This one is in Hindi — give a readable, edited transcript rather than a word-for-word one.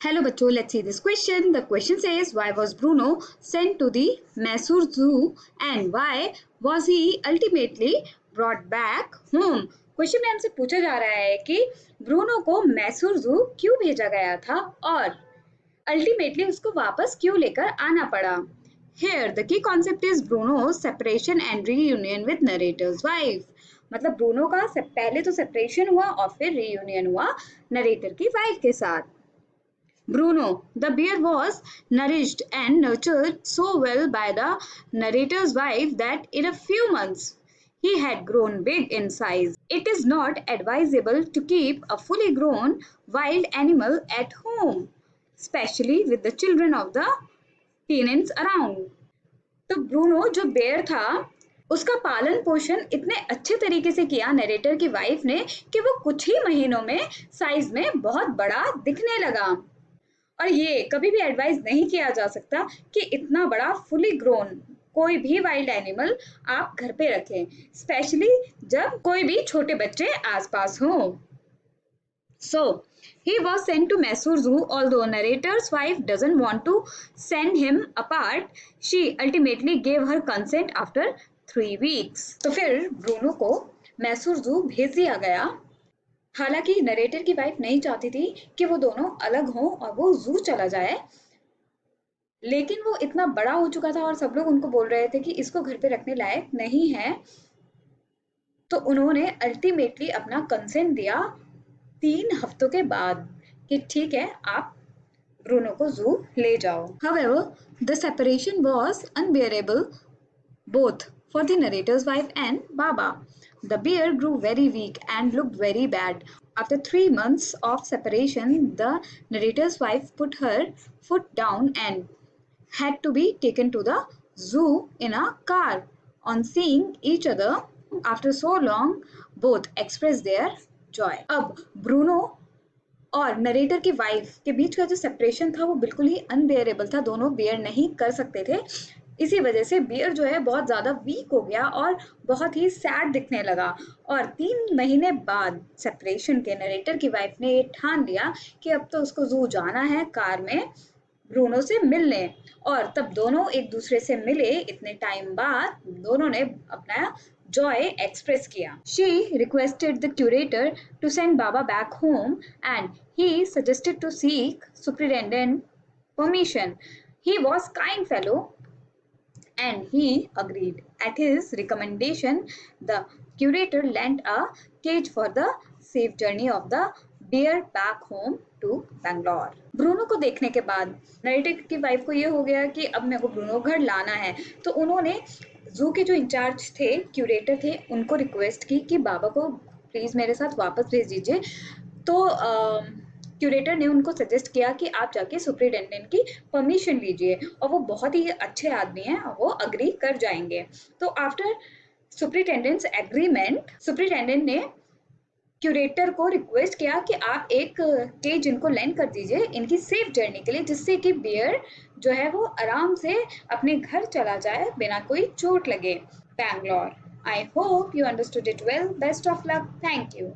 Hello बच्चों, let's see this question. The question says, why was Bruno sent to the Mysore Zoo and why was he ultimately brought back home? Question में हमसे पूछा जा रहा है कि ब्रूनो को मैसूर जू क्यों भेजा गया था और अल्टीमेटली उसको वापस क्यों लेकर आना पड़ा. Here the key concept is Bruno's separation and reunion with narrator's wife. मतलब ब्रूनो का पहले तो सेपरेशन हुआ और फिर रियूनियन हुआ नरेटर की वाइफ के साथ. Bruno, the bear, was nourished and nurtured so well by the narrator's wife that in a few months he had grown big in size. It is not advisable to keep a fully grown wild animal at home, especially with the children of the tenants around. तो ब्रूनो जो बेयर था उसका पालन पोषण इतने अच्छे तरीके से किया नरेटर की वाइफ ने कि वो कुछ ही महीनों में साइज में बहुत बड़ा दिखने लगा. और ये कभी भी एडवाइस नहीं किया जा सकता कि इतना बड़ा फुली ग्रोन कोई भी वाइल्ड एनिमल आप घर पे रखें, स्पेशली जब कोई भी छोटे बच्चे आसपास हों. So he was sent to Mysore Zoo. Although narrator's wife doesn't want to send him apart, she ultimately gave her consent after 3 weeks. तो फिर ब्रूनो को मैसूर जू भेज दिया गया. हालांकि नरेटर की वाइफ नहीं चाहती थी कि वो दोनों अलग हों और वो जू चला जाए, लेकिन वो इतना बड़ा हो चुका था और सब लोग उनको बोल रहे थे कि इसको घर पे रखने लायक नहीं है, तो उन्होंने अल्टीमेटली अपना कंसेंट दिया 3 हफ्तों के बाद कि ठीक है, आप ब्रूनो को जू ले जाओ. However, the separation was unbearable both for the narrator's wife and Baba. The bear grew very weak and looked very bad. After 3 months of separation, the narrator's wife put her foot down and had to be taken to the zoo in a car. On seeing each other after so long, both expressed their joy. अब ब्रूनो और नरेटर की वाइफ के बीच का जो सेपरेशन था वो बिल्कुल ही अनबेयरेबल था. दोनों बेयर नहीं कर सकते थे. इसी वजह से बियर जो है बहुत ज़्यादा वीक हो गया और बहुत ही सैड दिखने लगा. और 3 महीने बाद सेपरेशन के नरेटर की वाइफ ने ये ठान लिया कि अब तो उसको जू जाना है कार में ब्रूनो से मिलने. और तब दोनों एक दूसरे से मिले. इतने टाइम बाद दोनों ने अपना जॉय एक्सप्रेस किया. She requested the curator to send Baba back home and he suggested to seek superintendent permission. He was kind fellow and he agreed. At his recommendation, the curator lent a cage for the safe journey of the bear back home to Bangalore. Bruno को देखने के बाद नरेटर की वाइफ को ये हो गया कि अब मेरे को ब्रूनो घर लाना है, तो उन्होंने जू के जो इंचार्ज थे, क्यूरेटर थे, उनको रिक्वेस्ट की कि बाबा को प्लीज़ मेरे साथ वापस भेज दीजिए. तो क्यूरेटर ने उनको सजेस्ट किया कि आप जाके सुपरिटेंडेंट की परमिशन लीजिए और वो बहुत ही अच्छे आदमी हैं और वो अग्री कर जाएंगे. तो आफ्टर सुपरिटेंडेंट्स एग्रीमेंट, सुपरिटेंडेंट ने क्यूरेटर को रिक्वेस्ट किया कि आप एक केज इनको लेंड कर दीजिए इनकी सेफ जर्नी के लिए, जिससे कि बियर जो है वो आराम से अपने घर चला जाए बिना कोई चोट लगे. Bangalore. I hope you understood it well. Best of luck. Thank you.